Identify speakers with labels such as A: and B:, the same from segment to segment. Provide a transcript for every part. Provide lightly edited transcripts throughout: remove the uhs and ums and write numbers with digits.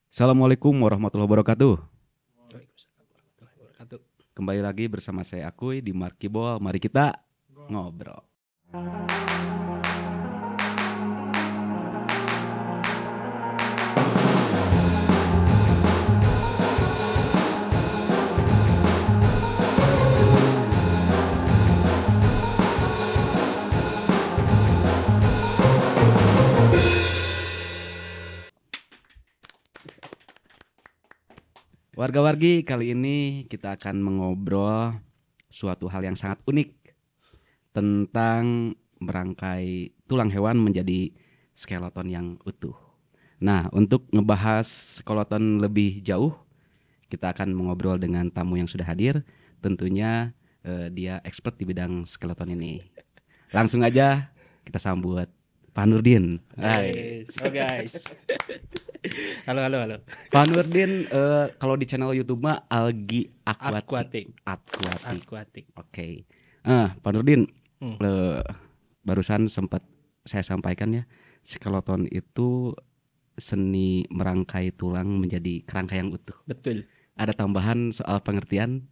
A: Assalamualaikum warahmatullahi wabarakatuh.
B: Waalaikumsalam warahmatullahi wabarakatuh.
A: Kembali lagi bersama saya Akui di Markibol. Mari kita ngobrol. Warga-wargi, kali ini kita akan mengobrol suatu hal yang sangat unik tentang merangkai tulang hewan menjadi skeleton yang utuh. Nah, untuk ngebahas skeleton lebih jauh, kita akan mengobrol dengan tamu yang sudah hadir. Tentunya dia expert di bidang skeleton ini. Langsung aja kita sambut Pak Nurdin. Hai.
B: Guys. Halo.
A: Pak Nurdin, kalau di channel YouTube mah Algi Aquatic.
B: Aquatic.
A: Oke. Pak Nurdin,
B: Hmm.
A: barusan sempat saya sampaikan ya, skeleton itu seni merangkai tulang menjadi kerangka yang utuh.
B: Betul.
A: Ada tambahan soal pengertian?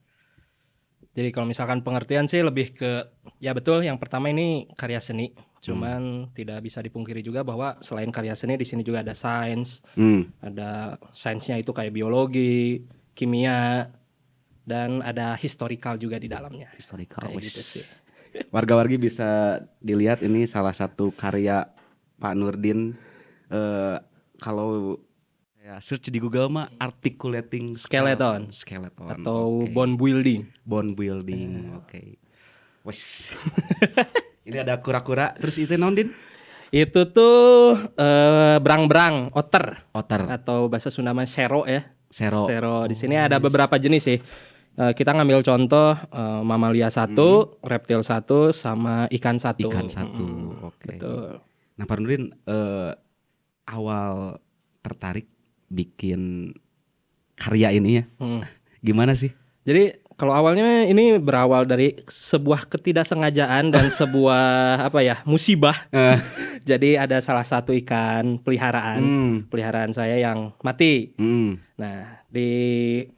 B: Jadi kalau misalkan pengertian sih lebih ke ya betul, yang pertama ini karya seni. Cuman tidak bisa dipungkiri juga bahwa selain karya seni di sini juga ada sains. Ada sainsnya itu kayak biologi, kimia, dan ada historical juga di dalamnya.
A: Historical.
B: Kayak gitu sih.
A: Warga-wargi bisa dilihat ini salah satu karya Pak Nurdin. Kalau saya search di Google mah articulating
B: Skeleton. Atau
A: oke.
B: bone building.
A: Bone building. Oke. Wes. Ini ada kura-kura. Terus itu naon, Din?
B: Itu tuh berang-berang, otter.
A: Otter.
B: Atau bahasa Sunda mah sero ya.
A: Sero.
B: Di sini ada beberapa jenis sih. Kita ngambil contoh mamalia 1, reptil 1, sama ikan 1.
A: Ikan 1. Oke.
B: Betul.
A: Nah, Pak Nurdin, awal tertarik bikin karya ini ya. Gimana sih?
B: Jadi kalau awalnya ini berawal dari sebuah ketidaksengajaan dan sebuah musibah. Jadi ada salah satu ikan peliharaan saya yang mati. Nah, di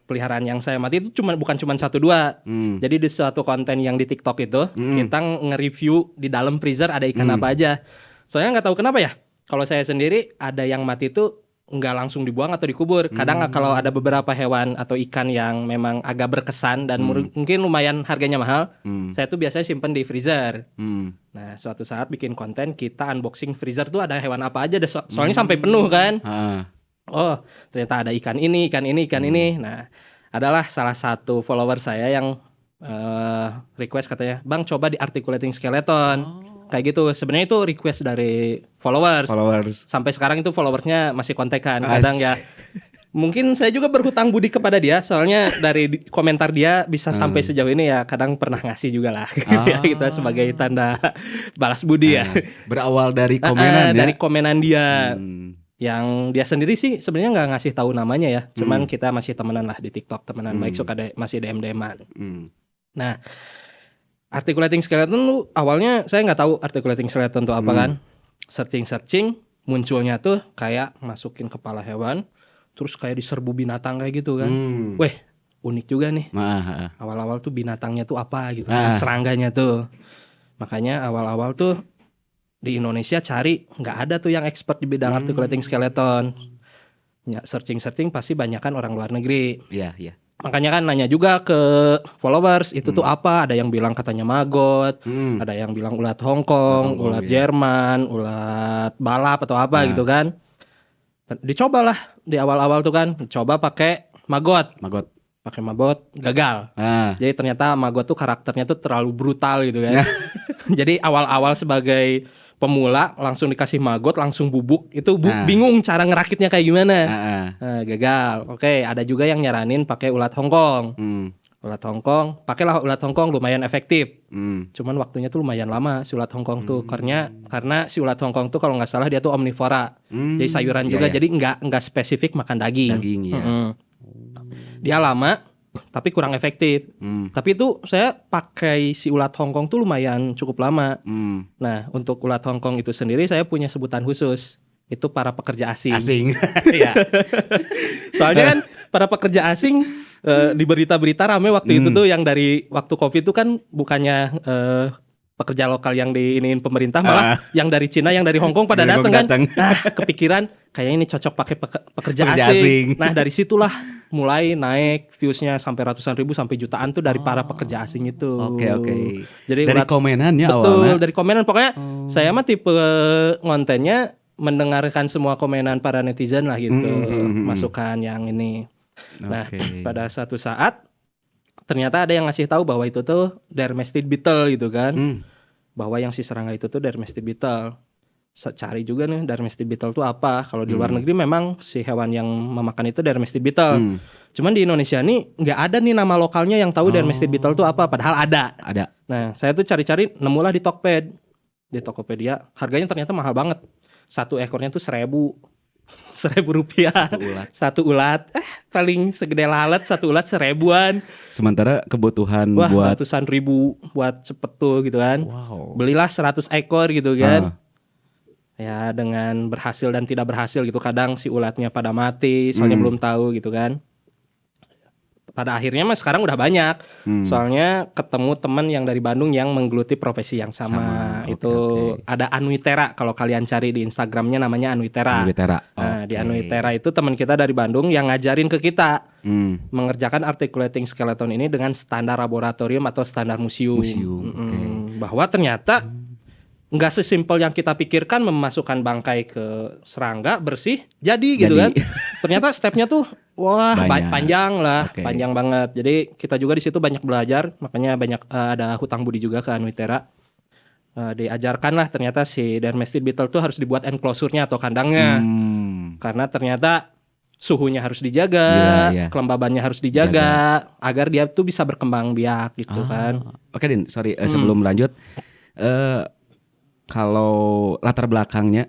B: peliharaan yang saya mati itu bukan cuma 1-2. Jadi di suatu konten yang di TikTok itu kita nge-review di dalam freezer ada ikan apa aja. Soalnya nggak tahu kenapa ya. Kalau saya sendiri ada yang mati itu nggak langsung dibuang atau dikubur. Kadang kalau ada beberapa hewan atau ikan yang memang agak berkesan dan mungkin lumayan harganya mahal, saya tuh biasanya simpen di freezer. Nah, suatu saat bikin konten kita unboxing freezer tuh ada hewan apa aja, soalnya sampai penuh kan. Oh, ternyata ada ikan ini. Nah, adalah salah satu follower saya yang request katanya, "Bang, coba di articulating skeleton." Kayak gitu. Sebenarnya itu request dari followers. Sampai sekarang itu followersnya masih kontekan. Kadang ya mungkin saya juga berhutang budi kepada dia. Soalnya dari komentar dia bisa sampai sejauh ini ya. Kadang pernah ngasih juga lah. Ya, gitu sebagai tanda balas budi ya.
A: Berawal dari komenan ya.
B: Dari komenan dia. Yang dia sendiri sih sebenarnya nggak ngasih tahu namanya ya. Cuman kita masih temenan lah di TikTok. Temenan baik, suka masih DM-an. Nah, articulating skeleton lu awalnya saya nggak tahu articulating skeleton itu apa kan. Searching munculnya tuh kayak masukin kepala hewan terus kayak diserbu binatang kayak gitu kan. Weh, unik juga nih. Awal-awal tuh binatangnya tuh apa gitu kan, serangganya tuh. Makanya awal-awal tuh di Indonesia cari nggak ada tuh yang expert di bidang articulating skeleton. Ya, searching pasti banyak kan orang luar negeri.
A: Iya.
B: Makanya kan nanya juga ke followers itu tuh apa, ada yang bilang katanya maggot, ada yang bilang ulat Hongkong, ulat Jerman, ulat balap atau apa gitu kan. Dicobalah di awal-awal tuh kan, coba pakai maggot. Pakai maggot gagal. Jadi ternyata maggot tuh karakternya tuh terlalu brutal gitu kan. Jadi awal-awal sebagai pemula langsung dikasih maggot langsung bubuk itu bingung cara ngerakitnya kayak gimana. Gagal. Oke, ada juga yang nyaranin pakai ulat Hongkong. Ulat Hongkong, pakailah ulat Hongkong, lumayan efektif. Cuman waktunya tuh lumayan lama si ulat Hongkong tuh karena si ulat Hongkong tuh kalau nggak salah dia tuh omnivora. Jadi sayuran juga, jadi nggak spesifik makan daging. Dia lama tapi kurang efektif. Tapi itu saya pakai si ulat Hongkong tuh lumayan cukup lama. Nah, untuk ulat Hongkong itu sendiri saya punya sebutan khusus. itu para pekerja asing.
A: Asing. Iya.
B: Soalnya kan para pekerja asing di berita-berita rame waktu itu tuh yang dari waktu Covid itu kan bukannya pekerja lokal yang diiniin pemerintah, malah yang dari Cina, yang dari Hong Kong pada datang kan. Nah, kepikiran kayaknya ini cocok pakai pekerja asing. Nah, dari situlah mulai naik viewsnya sampai ratusan ribu sampai jutaan tuh dari para pekerja asing itu.
A: Oke.
B: Jadi
A: dari komenannya
B: betul,
A: awalnya.
B: Dari komenan. Pokoknya saya mah tipe kontennya mendengarkan semua komenan para netizen lah gitu, masukan yang ini. Nah, pada satu saat ternyata ada yang ngasih tahu bahwa itu tuh Dermestid beetle gitu kan. Bahwa yang si serangga itu tuh Dermestid beetle. Cari juga nih Dermestid beetle tuh apa. Kalau di luar negeri memang si hewan yang memakan itu Dermestid beetle. Cuman di Indonesia nih nggak ada nih nama lokalnya yang tahu Dermestid beetle tuh apa. Padahal ada. Nah, saya tuh cari-cari nemulah di Tokped. Di Tokopedia. Harganya ternyata mahal banget. Satu ekornya tuh 1.000 rupiah. Satu ulat. Paling segede lalat, satu ulat 1.000-an.
A: Sementara kebutuhan buat
B: ratusan ribu buat cepet tuh gitu kan.
A: Wow.
B: Belilah 100 ekor gitu kan. Ya dengan berhasil dan tidak berhasil gitu. Kadang si ulatnya pada mati, soalnya belum tahu gitu kan. Pada akhirnya mah sekarang udah banyak. Soalnya ketemu teman yang dari Bandung yang menggeluti profesi yang sama. Itu ada Anuitera, kalau kalian cari di Instagramnya namanya Anuitera. Nah, di Anuitera itu teman kita dari Bandung yang ngajarin ke kita mengerjakan articulating skeleton ini dengan standar laboratorium atau standar museum. Bahwa ternyata nggak sesimpel yang kita pikirkan memasukkan bangkai ke serangga bersih jadi gitu kan. Ternyata stepnya tuh panjang lah, panjang banget. Jadi kita juga di situ banyak belajar, makanya banyak ada hutang budi juga ke Anuitera. Diajarkan lah ternyata si Dermestid beetle tuh harus dibuat enclosure-nya atau kandangnya. Karena ternyata suhunya harus dijaga, kelembabannya harus dijaga agar dia tuh bisa berkembang biak gitu kan.
A: Oke Din, sorry sebelum lanjut. Kalau latar belakangnya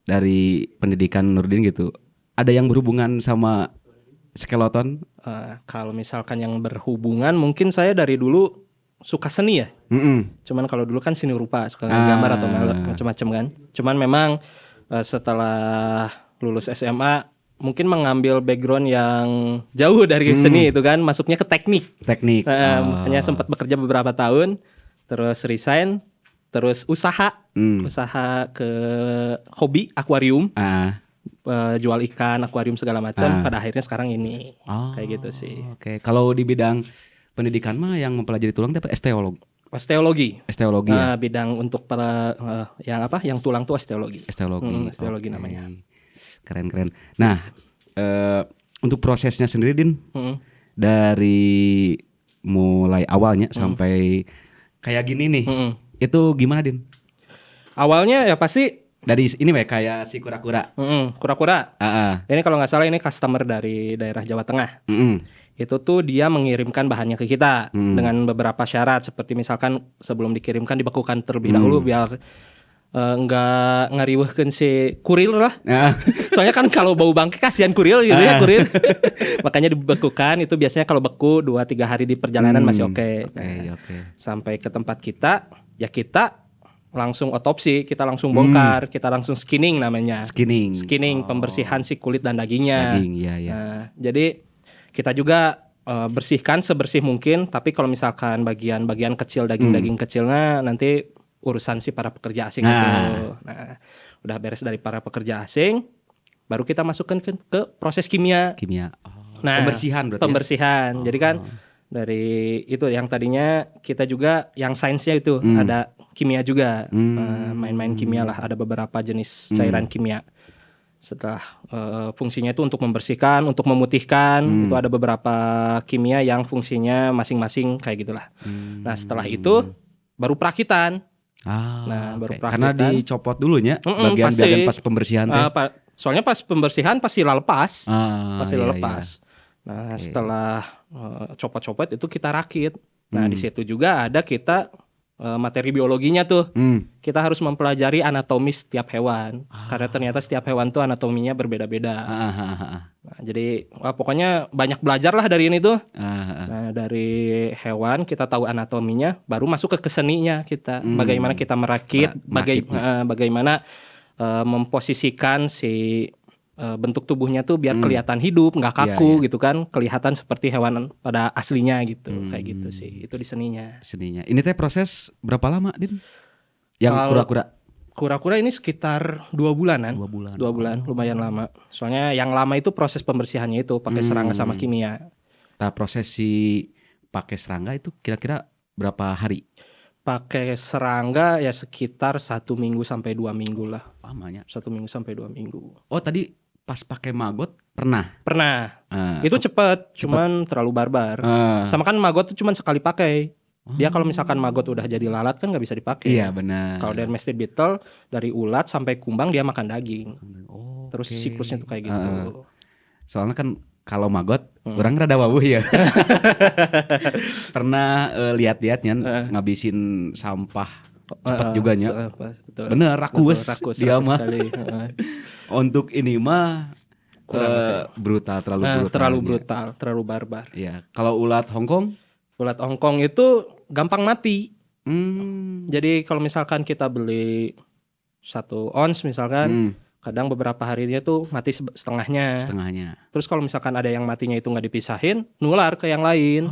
A: dari pendidikan Nurdin gitu, ada yang berhubungan sama skeleton?
B: Kalau misalkan yang berhubungan, mungkin saya dari dulu suka seni ya. Cuman kalau dulu kan seni rupa, suka gambar atau macam-macam kan. Cuman memang setelah lulus SMA mungkin mengambil background yang jauh dari seni itu kan, masuknya ke teknik. Hanya sempat bekerja beberapa tahun, terus resign. Terus usaha ke hobi akuarium, jual ikan, akuarium segala macam. Pada akhirnya sekarang ini kayak gitu sih.
A: Kalau di bidang pendidikan mah yang mempelajari tulang itu apa? Osteologi. Ya?
B: Bidang untuk para yang tulang tuh osteologi. Osteologi namanya.
A: Keren. Nah, untuk prosesnya sendiri Din, dari mulai awalnya sampai kayak gini nih. Itu gimana Din?
B: Awalnya ya pasti
A: dari ini kayak si kura-kura.
B: Kura-kura. Ini kalau nggak salah ini customer dari daerah Jawa Tengah. Itu tuh dia mengirimkan bahannya ke kita dengan beberapa syarat, seperti misalkan sebelum dikirimkan dibekukan terlebih dahulu biar nggak ngariweuhkeun si kurir lah. Soalnya kan kalau bau bangke kasihan kurir gitu ya kurir. Makanya dibekukan, itu biasanya kalau beku 2-3 hari di perjalanan masih oke. Sampai ke tempat kita, ya kita langsung otopsi, kita langsung bongkar, kita langsung skinning namanya. Skinning, pembersihan si kulit dan dagingnya. Nah, jadi kita juga bersihkan sebersih mungkin, tapi kalau misalkan bagian-bagian kecil, daging-daging kecilnya nanti urusan si para pekerja asing itu. Nah, udah beres dari para pekerja asing, baru kita masukkan ke proses kimia. Nah, pembersihan berarti. Pembersihan. Jadi kan dari itu yang tadinya kita juga yang sainsnya itu ada kimia juga. Main-main kimia lah, ada beberapa jenis cairan kimia. Setelah fungsinya itu untuk membersihkan, untuk memutihkan, itu ada beberapa kimia yang fungsinya masing-masing kayak gitulah. Nah, setelah itu baru perakitan. Baru perakitan. Karena
A: dicopot dulunya bagian-bagian pas pembersihan teh.
B: Soalnya pas pembersihan pasti lepas.
A: Iya.
B: Nah, setelah copot-copot itu kita rakit. Nah, di situ juga ada kita materi biologinya tuh. Kita harus mempelajari anatomi setiap hewan. Karena ternyata setiap hewan tuh anatominya berbeda-beda. Nah, jadi pokoknya banyak belajar lah dari ini tuh. Nah, dari hewan kita tahu anatominya, baru masuk ke keseninya kita. Bagaimana kita merakit, bagaimana memposisikan si bentuk tubuhnya tuh biar kelihatan hidup, nggak kaku gitu kan, kelihatan seperti hewan pada aslinya gitu, kayak gitu sih. Itu di seninya.
A: Seninya. Ini teh proses berapa lama, Din? Yang
B: Kalau
A: kura-kura?
B: Kura-kura ini sekitar 2 bulanan.
A: 2 bulan.
B: 2 bulan, lumayan lama. Soalnya yang lama itu proses pembersihannya itu pakai serangga sama kimia.
A: Nah, proses si pakai serangga itu kira-kira berapa hari?
B: Pakai serangga ya sekitar 1 minggu sampai 2 minggu lah.
A: Lamanya.
B: 1 minggu sampai 2 minggu.
A: Oh, tadi pas pakai maggot pernah?
B: Pernah. Itu cepet, cuman terlalu barbar. Sama kan maggot tuh cuman sekali pakai. Dia kalau misalkan maggot udah jadi lalat kan nggak bisa dipakai.
A: Iya benar.
B: Kalau Dermestid beetle dari ulat sampai kumbang dia makan daging.
A: Oh,
B: terus siklusnya tuh kayak gitu.
A: Soalnya kan kalau maggot orang rada wawuh ya. Pernah lihat-lihatnya ngabisin sampah cepat juga nya. Bener rakus dia mah. Untuk ini mah brutal, terlalu brutal,
B: terlalu barbar.
A: Ya, kalau ulat Hongkong?
B: Ulat Hongkong itu gampang mati. Jadi kalau misalkan kita beli 1 ons misalkan, kadang beberapa harinya tuh mati setengahnya. Terus kalau misalkan ada yang matinya itu nggak dipisahin, nular ke yang lain.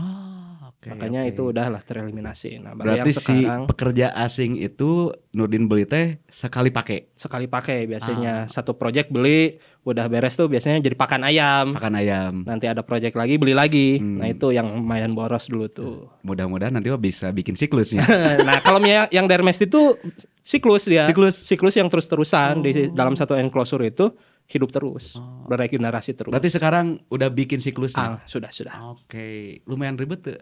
B: Makanya itu udahlah tereliminasi. Nah,
A: berarti
B: yang sekarang,
A: si pekerja asing itu Nurdin beli teh sekali pakai
B: biasanya. Satu project beli udah beres tuh biasanya jadi pakan ayam. Nanti ada project lagi beli lagi. Nah itu yang lumayan boros dulu tuh.
A: Mudah-mudahan nanti bisa bikin siklusnya.
B: Nah kalau yang Dermestid itu siklus dia. Siklus yang terus-terusan di dalam satu enclosure itu hidup terus, beregenerasi terus.
A: Berarti sekarang udah bikin siklusnya?
B: Sudah.
A: Oke, lumayan ribet tuh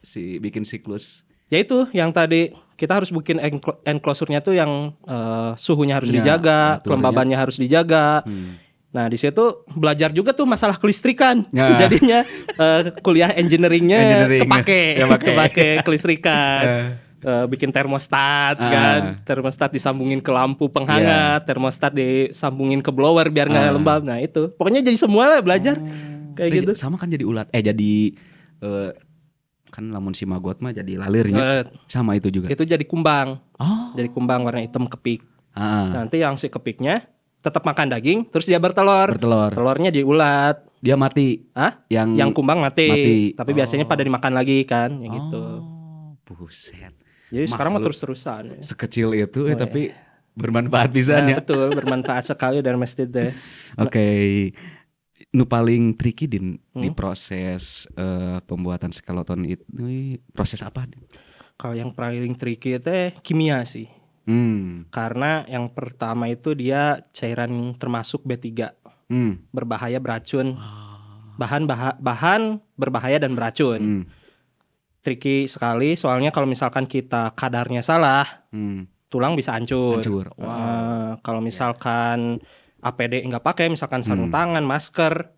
A: si bikin siklus.
B: Ya itu yang tadi kita harus bikin enclosure-nya tuh yang suhunya harus dijaga, kelembabannya harus dijaga. Nah di situ belajar juga tuh masalah kelistrikan. Jadinya kuliah engineeringnya kepake kelistrikan. Bikin termostat kan, termostat disambungin ke lampu penghangat, termostat disambungin ke blower biar nggak lembab. Nah itu pokoknya jadi semua lah belajar kayak gitu.
A: Sama kan jadi ulat, jadi kan lamun si maggot mah jadi lalirnya, sama itu juga.
B: Itu jadi kumbang, jadi kumbang warna hitam kepik. Nanti yang si kepiknya tetap makan daging, terus dia bertelur. Telurnya di ulat.
A: Dia mati.
B: Yang kumbang mati. Tapi biasanya pada dimakan lagi kan, gitu.
A: Buset.
B: Jadi sekarang mah terus-terusan.
A: Sekecil itu tapi bermanfaat pisan ya.
B: Betul, bermanfaat sekali Dermestid deh.
A: Oke. Nu paling tricky di proses pembuatan skeleton itu proses apa?
B: Kalau yang paling tricky itu kimia sih. Karena yang pertama itu dia cairan termasuk B3. Berbahaya, beracun. Bahan berbahaya dan beracun. Tricky sekali soalnya kalau misalkan kita kadarnya salah, tulang bisa hancur. Kalau misalkan APD nggak pakai, misalkan sarung tangan, masker,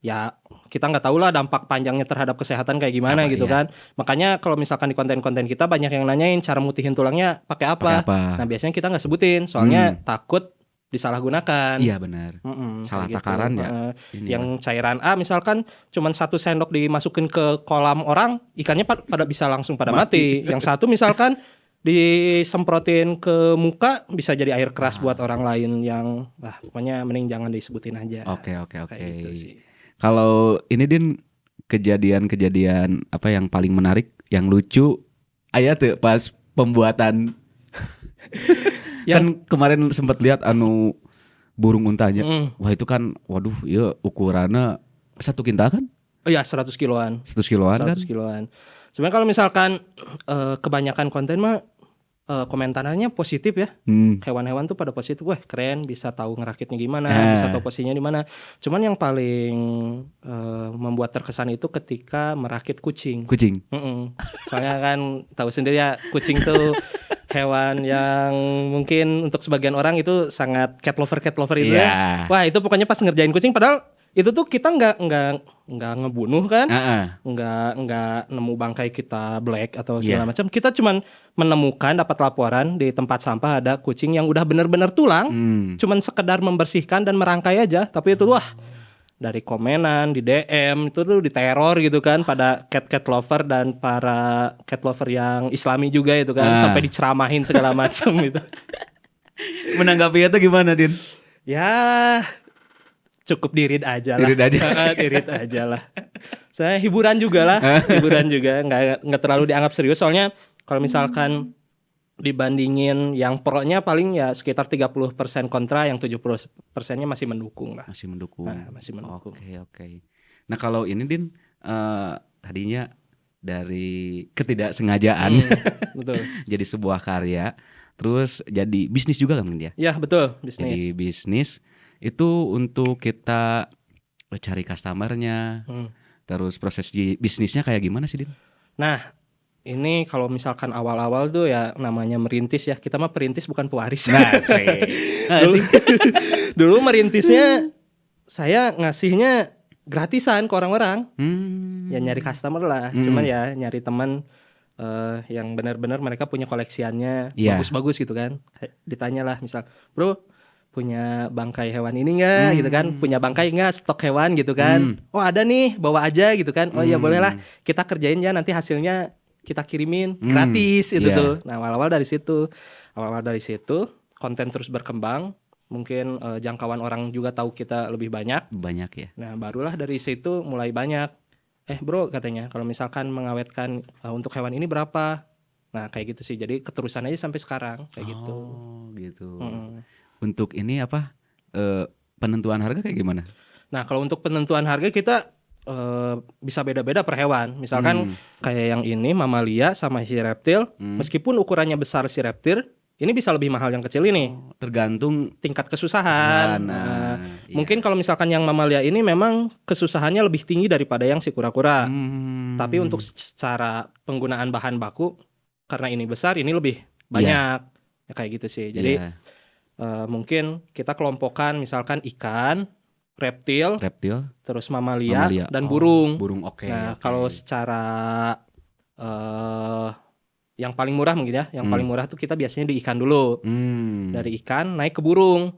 B: ya kita nggak tahu lah dampak panjangnya terhadap kesehatan kayak gimana gitu kan. Makanya kalau misalkan di konten-konten kita banyak yang nanyain cara mutihin tulangnya pakai apa. Nah biasanya kita nggak sebutin soalnya takut disalahgunakan.
A: Iya benar. Salah takaran ya.
B: Yang cairan A misalkan cuman 1 sendok dimasukin ke kolam orang, ikannya pada bisa langsung pada mati. Yang satu misalkan disemprotin ke muka bisa jadi air keras buat orang lain yang pokoknya mending jangan disebutin aja.
A: Oke. Gitu kalau ini Din kejadian apa yang paling menarik, yang lucu aya tuh pas pembuatan kan kemarin sempat lihat burung untanya. Wah itu kan waduh ya ukurannya 1 kintal kan?
B: Oh iya 100 kiloan.
A: 100 kiloan kan?
B: 100 kiloan. Sebenarnya kalau misalkan kebanyakan konten mah komentarnya positif ya. Hewan-hewan tuh pada positif. Wah keren, bisa tahu ngerakitnya gimana, bisa tahu posisinya di mana. Cuman yang paling membuat terkesan itu ketika merakit kucing. Soalnya kan tahu sendiri ya, kucing tuh hewan yang mungkin untuk sebagian orang itu sangat cat lover itu ya. Wah itu pokoknya pas ngerjain kucing, padahal itu tuh kita nggak ngebunuh kan, nggak nemu bangkai kita black atau segala macam. Kita cuman menemukan, dapat laporan di tempat sampah ada kucing yang udah benar-benar tulang, cuman sekedar membersihkan dan merangkai aja. Tapi itu wah dari komenan di DM itu tuh diteror gitu kan pada cat lover dan para cat lover yang Islami juga itu kan, sampai diceramahin segala macam gitu.
A: Menanggapinya tuh gimana, Din?
B: Ya cukup dirit aja lah.
A: Dirit aja.
B: Dirit aja lah. Saya hiburan juga lah. Hiburan juga, nggak terlalu dianggap serius. Soalnya kalau misalkan dibandingin yang pro-nya paling ya sekitar 30% kontra, yang 70%-nya masih mendukung lah.
A: Masih mendukung.
B: Masih mendukung.
A: Oke. Nah kalau ini Din, tadinya dari ketidaksengajaan
B: betul.
A: jadi sebuah karya, terus jadi bisnis juga kan dia?
B: Ya betul, bisnis.
A: Jadi bisnis itu untuk kita cari customernya, terus proses bisnisnya kayak gimana sih Din?
B: Nah ini kalau misalkan awal-awal tuh ya namanya merintis ya, kita mah perintis bukan pewaris.
A: Nah,
B: dulu merintisnya saya ngasihnya gratisan ke orang-orang, ya nyari customer lah. Cuman ya nyari teman yang benar-benar mereka punya koleksiannya bagus-bagus gitu kan. Ditanya lah misal, bro punya bangkai hewan ini nggak gitu kan, punya bangkai nggak, stok hewan gitu kan. Oh ada nih, bawa aja gitu kan. Oh ya boleh lah, kita kerjain ya, nanti hasilnya kita kirimin gratis itu tuh. Nah awal-awal dari situ konten terus berkembang. Mungkin jangkauan orang juga tahu kita lebih banyak
A: ya.
B: Nah barulah dari situ mulai banyak. Bro katanya kalau misalkan mengawetkan untuk hewan ini berapa. Nah kayak gitu sih. Jadi keterusan aja sampai sekarang kayak gitu.
A: Gitu. Untuk ini apa penentuan harga kayak gimana?
B: Nah kalau untuk penentuan harga kita bisa beda-beda per hewan. Misalkan kayak yang ini mamalia sama si reptil, meskipun ukurannya besar si reptil, ini bisa lebih mahal yang kecil ini.
A: Tergantung
B: tingkat kesusahan. Mungkin kalau misalkan yang mamalia ini memang kesusahannya lebih tinggi daripada yang si kura-kura. Tapi untuk secara penggunaan bahan baku, karena ini besar, ini lebih banyak. Ya, kayak gitu sih. Jadi mungkin kita kelompokkan misalkan ikan, reptil, terus mamalia dan burung.
A: Oke.
B: Nah, kalau secara yang paling murah mungkin ya, yang paling murah tuh kita biasanya di ikan dulu. Dari ikan naik ke burung.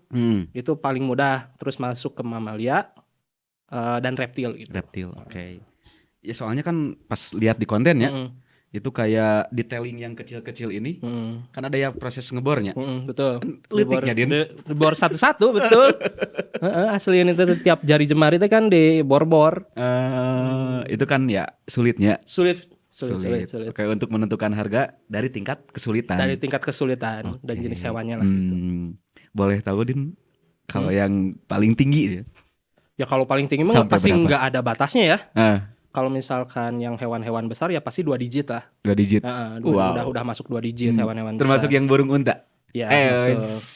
B: Itu paling mudah, terus masuk ke mamalia dan reptil gitu.
A: Reptil, oke. Ya soalnya kan pas lihat di konten ya, itu kayak detailing yang kecil-kecil ini, kan ada ya proses ngebornya.
B: Betul.
A: Letiknya Din.
B: Dibor satu-satu betul. Aslinya itu tiap jari jemari itu kan dibor-bor.
A: Itu kan ya sulitnya.
B: Sulit.
A: Oke, untuk menentukan harga dari tingkat kesulitan.
B: Dan jenis hewannya lah gitu.
A: Boleh tahu Din kalau yang paling tinggi
B: ya kalau paling tinggi mah pasti nggak ada batasnya ya. Kalau misalkan yang hewan-hewan besar ya pasti 2 digit lah.
A: 2 digit.
B: Udah masuk 2 digit hewan-hewan besar.
A: Termasuk yang burung unta.
B: Ya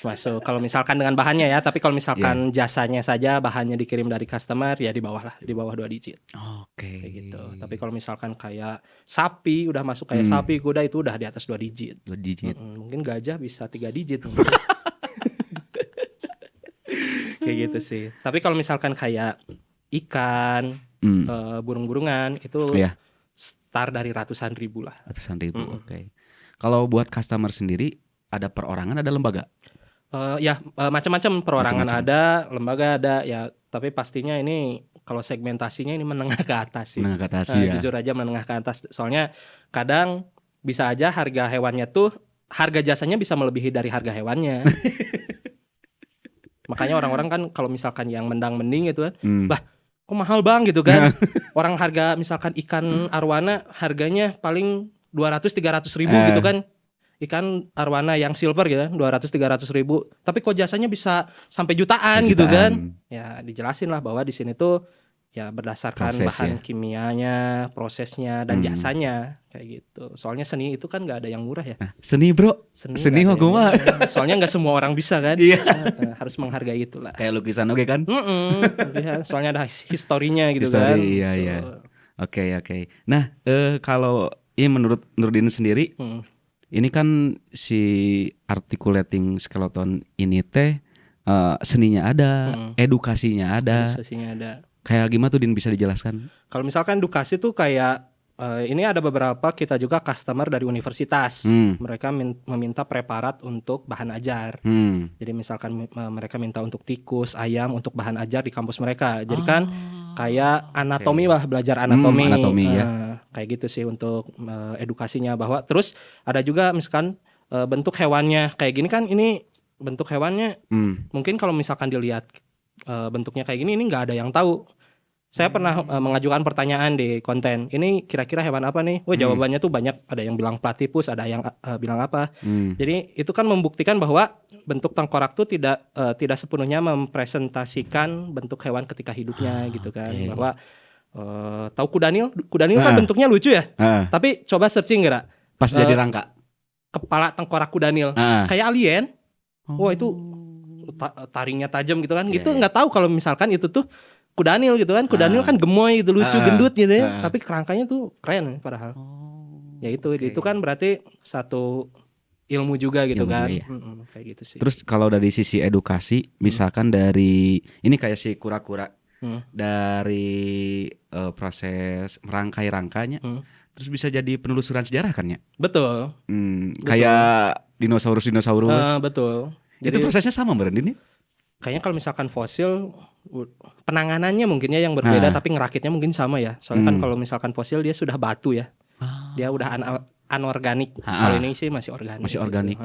B: masuk. Kalau misalkan dengan bahannya ya, tapi kalau misalkan jasanya saja, bahannya dikirim dari customer ya di bawah 2 digit.
A: Oke.
B: Kayak gitu. Tapi kalau misalkan kayak sapi udah masuk kayak sapi, kuda itu udah di atas 2 digit.
A: 2 digit.
B: Mungkin gajah bisa 3 digit. Kayak gitu sih. Tapi kalau misalkan kayak ikan, burung-burungan itu start dari ratusan ribu lah.
A: Oke. Kalau buat customer sendiri ada perorangan, ada lembaga?
B: Macam-macam perorangan ada, lembaga ada ya. Tapi pastinya ini kalau segmentasinya ini menengah ke atas sih.
A: Menengah ke atas ya.
B: Jujur aja menengah ke atas. Soalnya kadang bisa aja harga hewannya tuh, harga jasanya bisa melebihi dari harga hewannya. Makanya orang-orang kan kalau misalkan yang mendang-mending gitu kan, bah kok mahal bang gitu kan. Orang harga misalkan ikan arwana harganya paling 200-300 ribu gitu kan. Ikan arwana yang silver gitu kan 200-300 ribu. Tapi kok jasanya bisa sampai jutaan gitu kan. Ya dijelasin lah bahwa di sini tuh ya berdasarkan bahan kimianya, prosesnya dan jasanya kayak gitu. Soalnya seni itu kan nggak ada yang murah ya.
A: Seni bro. Seni mah gue mah.
B: Soalnya nggak semua orang bisa kan. Harus menghargai itulah.
A: Kayak lukisan oke kan.
B: Soalnya ada historinya gitu kan.
A: Iya. Oke. Nah kalau ini menurut Nurdin sendiri, ini kan si articulating skeleton ini teh seninya ada, edukasinya ada. Kayak gimana tuh Din, bisa dijelaskan?
B: Kalau misalkan edukasi tuh kayak ini ada beberapa kita juga customer dari universitas. Mereka meminta preparat untuk bahan ajar. Jadi misalkan mereka minta untuk tikus, ayam untuk bahan ajar di kampus mereka. Jadi kan kayak anatomi lah, belajar anatomi. Kayak gitu sih untuk edukasinya. Bahwa terus ada juga misalkan bentuk hewannya kayak gini kan, ini bentuk hewannya mungkin kalau misalkan dilihat bentuknya kayak gini, ini nggak ada yang tahu. Saya pernah mengajukan pertanyaan di konten, ini kira-kira hewan apa nih? Wah, jawabannya tuh banyak, ada yang bilang platypus, ada yang bilang apa. Jadi itu kan membuktikan bahwa bentuk tengkorak tuh tidak sepenuhnya mempresentasikan bentuk hewan ketika hidupnya gitu kan. Bahwa tahu kudanil kan bentuknya lucu ya. Tapi coba searching nggak?
A: Pas jadi rangka.
B: Kepala tengkorak kudanil kayak alien. Wah, itu taringnya tajam gitu kan. Gitu nggak tahu kalau misalkan itu tuh kudanil gitu kan. Kudanil kan gemoy gitu, lucu, gendut gitu ya. Tapi kerangkanya tuh keren padahal. Ya itu kan berarti satu ilmu juga gitu kan. Kayak gitu sih.
A: Terus kalau dari sisi edukasi, misalkan dari ini kayak si kura-kura dari proses merangkai rangkanya, terus bisa jadi penelusuran sejarah kan ya?
B: Betul.
A: Kayak dinosaurus.
B: Betul.
A: Jadi, itu prosesnya sama berarti nih?
B: Kayaknya kalau misalkan fosil penanganannya mungkinnya yang berbeda, tapi ngerakitnya mungkin sama ya. Soalnya kan kalau misalkan fosil dia sudah batu ya. Dia udah anorganik. Kalau ini sih masih organik.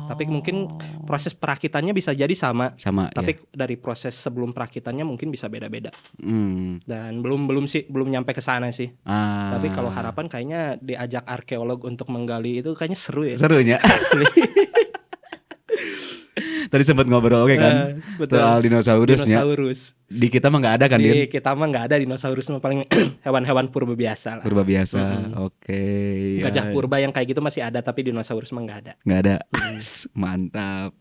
B: Tapi mungkin proses perakitannya bisa jadi sama. Tapi dari proses sebelum perakitannya mungkin bisa beda-beda. Dan belum nyampe ke sana sih. Tapi kalau harapan kayaknya diajak arkeolog untuk menggali itu kayaknya seru ya.
A: Serunya.
B: Asli.
A: Tadi sempat ngobrol kan soal dinosaurusnya. Di kita mah nggak ada kan, Din?
B: Di kita mah nggak ada dinosaurus, mah paling hewan-hewan purba biasa lah.
A: Purba biasa, oke.
B: Gajah purba yang kayak gitu masih ada, tapi dinosaurus mah nggak ada.
A: Nggak ada. Mantap.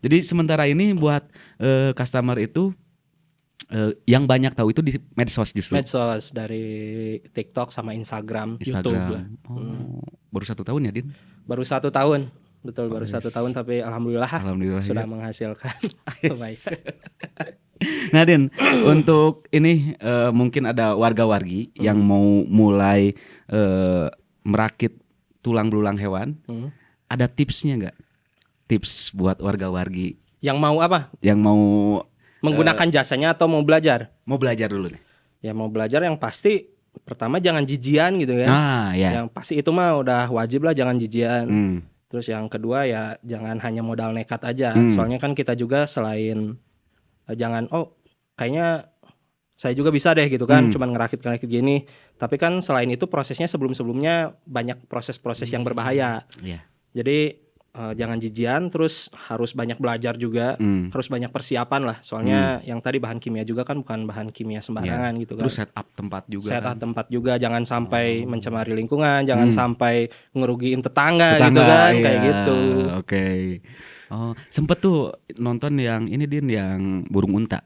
A: Jadi sementara ini buat customer itu yang banyak tahu itu di medsos justru.
B: Medsos dari TikTok sama Instagram. YouTube lah.
A: Baru 1 tahun ya, Din?
B: Baru 1 tahun. Betul, baru 1 tahun, tapi alhamdulillah sudah menghasilkan.
A: Nah, Din, untuk ini mungkin ada warga-wargi yang mau mulai merakit tulang belulang hewan. Ada tipsnya nggak? Tips buat warga-wargi
B: yang mau apa?
A: Yang mau
B: menggunakan jasanya atau mau belajar?
A: Mau belajar dulu nih.
B: Ya mau belajar yang pasti pertama jangan jijian gitu ya. Yang pasti itu mah udah wajib lah, jangan jijian. Terus yang kedua ya jangan hanya modal nekat aja. Soalnya kan kita juga selain jangan kayaknya saya juga bisa deh gitu kan, cuman ngerakit gini. Tapi kan selain itu prosesnya sebelum-sebelumnya banyak proses-proses yang berbahaya. Jadi jangan jijian, terus harus banyak belajar juga, harus banyak persiapan lah. Soalnya yang tadi bahan kimia juga kan bukan bahan kimia sembarangan gitu kan.
A: Terus set up tempat juga.
B: Jangan sampai mencemari lingkungan, jangan sampai ngerugiin tetangga gitu kan, kayak gitu.
A: Oke. Sempet tuh nonton yang ini, Din, yang burung unta.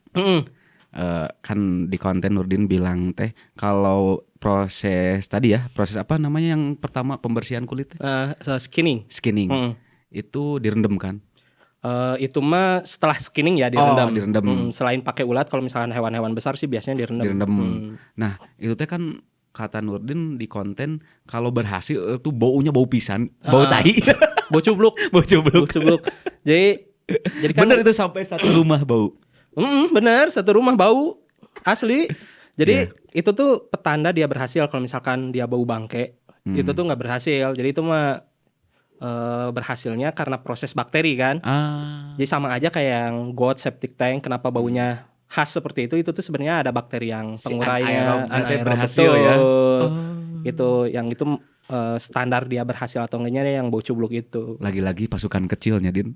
A: Kan di konten Nurdin bilang kalau proses apa namanya yang pertama pembersihan kulit?
B: Skinning.
A: Itu direndam kan?
B: Itu mah setelah skinning ya direndam.
A: Direndam.
B: Selain pakai ulat, kalau misalkan hewan-hewan besar sih biasanya direndam.
A: Nah, itu kan kata Nurdin di konten kalau berhasil itu baunya bau pisan, bau tai.
B: Bau cubluk. Jadi kan
A: bener itu sampai satu rumah bau.
B: Bener, satu rumah bau asli. Jadi itu tuh petanda dia berhasil. Kalau misalkan dia bau bangke, itu tuh nggak berhasil. Jadi itu mah berhasilnya karena proses bakteri kan. Jadi sama aja kayak yang got septic tank, kenapa baunya khas seperti itu tuh sebenarnya ada bakteri yang pengurainya anaerob
A: berhasil ya.
B: Itu yang itu standar dia berhasil atau enggaknya yang bau cubluk itu.
A: Lagi-lagi pasukan kecilnya, Din.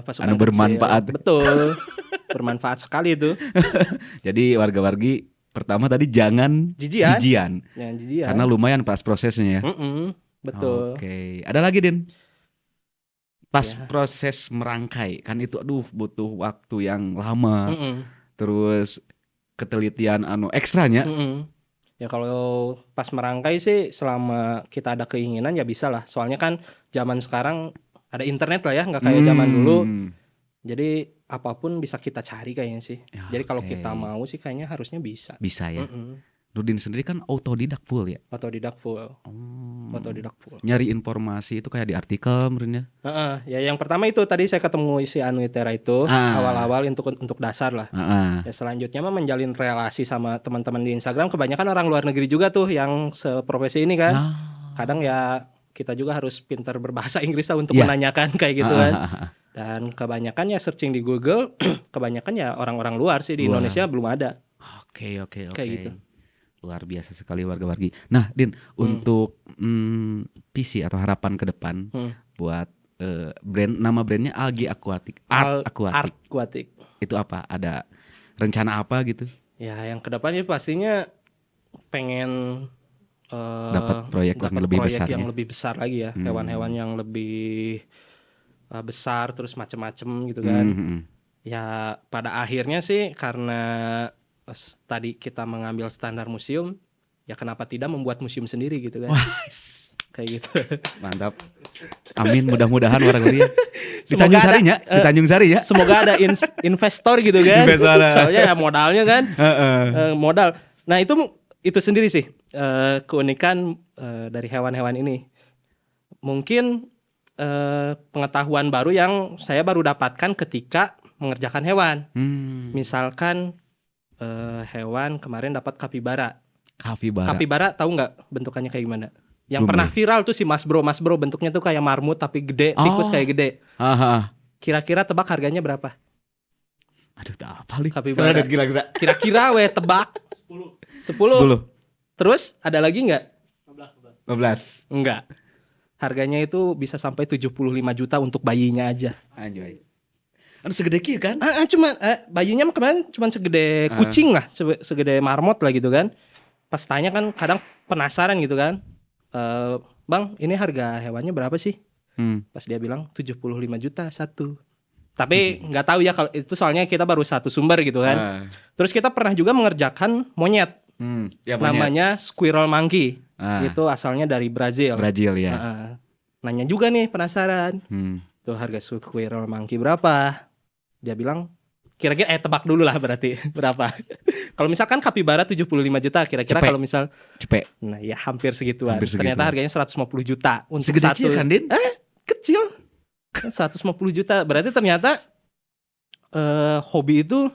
B: Pasukan
A: bermanfaat.
B: Betul. Bermanfaat sekali itu.
A: Jadi warga-wargi pertama tadi jangan jijian. Karena lumayan pas prosesnya ya.
B: Betul.
A: Oke. Ada lagi, Din? Pas proses merangkai kan itu butuh waktu yang lama. Terus ketelitian ekstranya.
B: Ya kalau pas merangkai sih selama kita ada keinginan ya bisa lah. Soalnya kan zaman sekarang ada internet lah ya, nggak kayak zaman dulu. Jadi apapun bisa kita cari kayaknya sih. Jadi kalau kita mau sih kayaknya harusnya bisa.
A: Bisa ya. Nurdin sendiri kan autodidak full ya?
B: Autodidak full.
A: Nyari informasi itu kayak di artikel menurutnya?
B: Ya yang pertama itu tadi saya ketemu si Anuitera itu awal-awal untuk dasar lah. Ya selanjutnya mah menjalin relasi sama teman-teman di Instagram. Kebanyakan orang luar negeri juga tuh yang seprofesi ini kan. Kadang ya kita juga harus pintar berbahasa Inggris lah untuk menanyakan kayak gitu kan. Dan kebanyakan ya searching di Google, kebanyakan ya orang-orang luar sih, di
A: Luar.
B: Indonesia belum ada.
A: Oke.
B: Kayak gitu.
A: Luar biasa sekali warga-wargi. Nah, Din, untuk visi atau harapan ke depan buat nama brandnya Algi Aquatic, Art Aquatic.
B: Art Aquatic.
A: Itu apa? Ada rencana apa gitu?
B: Ya, yang kedepannya pastinya pengen
A: Dapat proyek yang lebih besar.
B: yang lebih besar lagi ya, hewan-hewan yang lebih besar, terus macem-macem gitu kan. Ya pada akhirnya sih karena tadi kita mengambil standar museum, ya kenapa tidak membuat museum sendiri gitu kan.
A: Wah,
B: kayak gitu.
A: mantap. Amin, mudah-mudahan warga-wargi di Tanjung Sari ya, di Tanjung Sari ya.
B: Semoga ada investor gitu kan.
A: Investor.
B: Soalnya ya modalnya kan. Modal. Nah, itu sendiri sih keunikan dari hewan-hewan ini. Mungkin pengetahuan baru yang saya baru dapatkan ketika mengerjakan hewan. Misalkan hewan kemarin dapat kapibara. Kapibara tahu nggak bentukannya kayak gimana? Yang
A: Belum
B: pernah viral tuh si Mas Bro bentuknya tuh kayak marmut tapi gede, tikus kayak gede. Kira-kira tebak harganya berapa?
A: Aduh, tak apa nih.
B: Kapibara. Kira-kira tebak. 10. Terus ada lagi nggak?
A: 15.
B: Enggak. Harganya itu bisa sampai 75 juta untuk bayinya aja.
A: Anjay. Anu segede kieu kan?
B: Bayinya kemarin cuma segede kucing lah, segede marmot lah gitu kan. Pas tanya kan kadang penasaran gitu kan. Bang, ini harga hewannya berapa sih? Pas dia bilang 75 juta satu. Tapi nggak tahu ya kalau itu, soalnya kita baru satu sumber gitu kan. Terus kita pernah juga mengerjakan monyet.
A: Ya,
B: namanya squirrel monkey. Itu asalnya dari Brazil.
A: Ya.
B: Nanya juga nih, penasaran. Tuh harga squirrel monkey berapa? Dia bilang kira-kira tebak dulu lah berarti berapa. Kalau misalkan kapibara 75 juta, kira-kira kalau misal
A: cepet.
B: Nah, ya hampir segituan. Ternyata harganya 150 juta untuk
A: segede
B: satu.
A: Kan, Din?
B: Kecil. 150 juta. Berarti ternyata hobi itu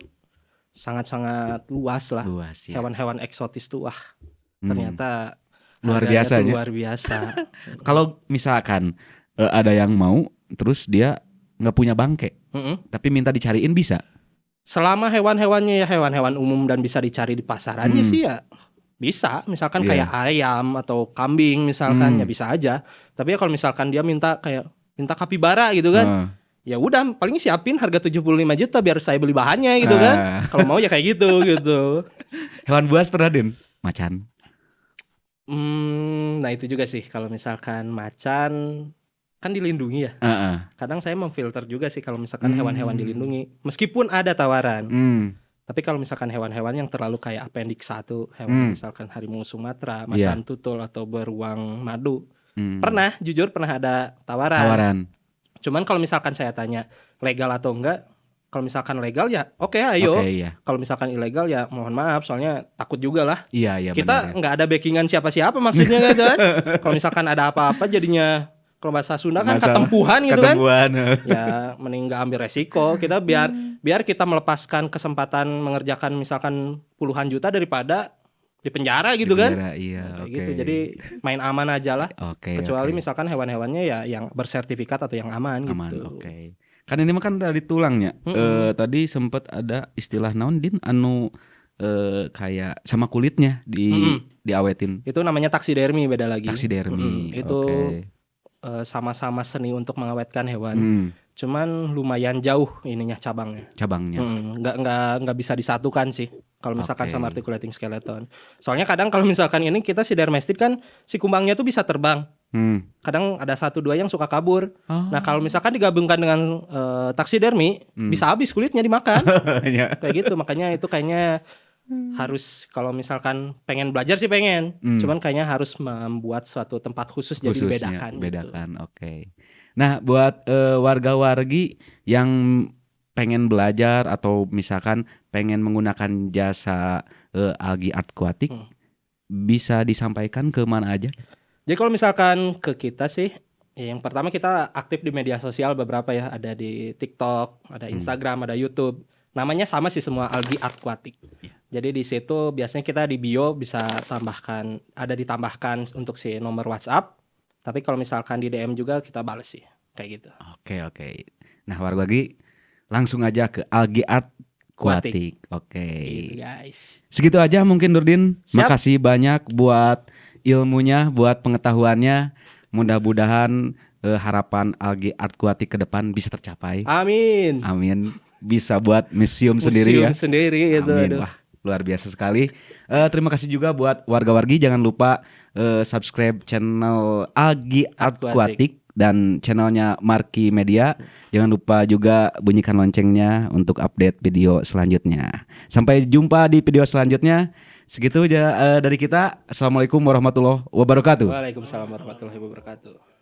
B: sangat-sangat luas lah.
A: Luas ya.
B: Hewan-hewan eksotis tuh ternyata
A: luar biasa.
B: Luar biasa.
A: Kalau misalkan ada yang mau terus dia nggak punya bangke, tapi minta dicariin bisa.
B: Selama hewan-hewannya ya hewan-hewan umum dan bisa dicari di pasarannya sih ya bisa. Misalkan kayak ayam atau kambing misalkan ya bisa aja. Tapi ya kalau misalkan dia minta kapibara gitu kan, ya udah paling siapin harga 75 juta biar saya beli bahannya gitu kan. Kalau mau ya kayak gitu.
A: Hewan buas pernah, Din? Macan.
B: Nah itu juga sih, kalau misalkan macan kan dilindungi ya. Kadang saya memfilter juga sih kalau misalkan hewan-hewan dilindungi, meskipun ada tawaran. Tapi kalau misalkan hewan-hewan yang terlalu kayak appendix 1, hewan misalkan harimau Sumatera, macan tutul atau beruang madu, jujur pernah ada tawaran. Cuman kalau misalkan saya tanya legal atau enggak, kalau misalkan legal ya oke, ayo. Kalau misalkan ilegal ya mohon maaf, soalnya takut juga lah.
A: Iya,
B: kita nggak ada backingan siapa-siapa maksudnya kan. Kalau misalkan ada apa-apa jadinya, kalau bahasa Sunda kan ketempuhan gitu kan. Ya mending nggak ambil resiko. Kita biar kita melepaskan kesempatan mengerjakan misalkan puluhan juta daripada di penjara gitu kan.
A: Iya,
B: gitu. Jadi main aman aja lah. Kecuali misalkan hewan-hewannya ya yang bersertifikat atau yang aman gitu.
A: Kan ini mah kan dari tulangnya. Tadi sempat ada istilah naon, Din, anu kayak sama kulitnya diawetin.
B: Itu namanya taksidermi, beda lagi.
A: Taksidermi.
B: Itu sama-sama seni untuk mengawetkan hewan. Cuman lumayan jauh ininya cabangnya. Nggak bisa disatukan sih kalau misalkan sama articulating skeleton. Soalnya kadang kalau misalkan ini kita si dermestid kan si kumbangnya tuh bisa terbang. Kadang ada 1-2 yang suka kabur. Nah kalau misalkan digabungkan dengan taksidermi, bisa habis kulitnya dimakan. Kayak gitu. Makanya itu kayaknya harus, kalau misalkan pengen belajar sih pengen, cuman kayaknya harus membuat suatu tempat khusus jadi dibedakan.
A: Gitu. Nah buat warga-wargi yang pengen belajar atau misalkan pengen menggunakan jasa Algi Art Aquatic, bisa disampaikan ke mana aja?
B: Jadi kalau misalkan ke kita sih, ya yang pertama kita aktif di media sosial beberapa ya, ada di TikTok, ada Instagram, ada YouTube. Namanya sama sih semua, Algi Art Aquatic. Jadi di situ biasanya kita di bio bisa ditambahkan untuk si nomor WhatsApp. Tapi kalau misalkan di DM juga kita bales sih, kayak gitu.
A: Oke. Nah, warga-wargi langsung aja ke Algae Art
B: Aquatic.
A: Aquatic. Oke.
B: Gitu, guys.
A: Segitu aja mungkin Nurdin.
B: Siap.
A: Makasih banyak buat ilmunya, buat pengetahuannya. Mudah-mudahan harapan Algae Art Aquatic ke depan bisa tercapai.
B: Amin.
A: Amin. Bisa buat museum sendiri ya.
B: Museum sendiri itu.
A: Amin.
B: Aduh.
A: Wah, luar biasa sekali. Terima kasih juga buat warga-wargi. Jangan lupa subscribe channel Algae Art Aquatic dan channelnya Marki Media. Jangan lupa juga bunyikan loncengnya untuk update video selanjutnya. Sampai jumpa di video selanjutnya. Segitu aja dari kita. Assalamualaikum warahmatullahi wabarakatuh.
B: Waalaikumsalam warahmatullahi wabarakatuh.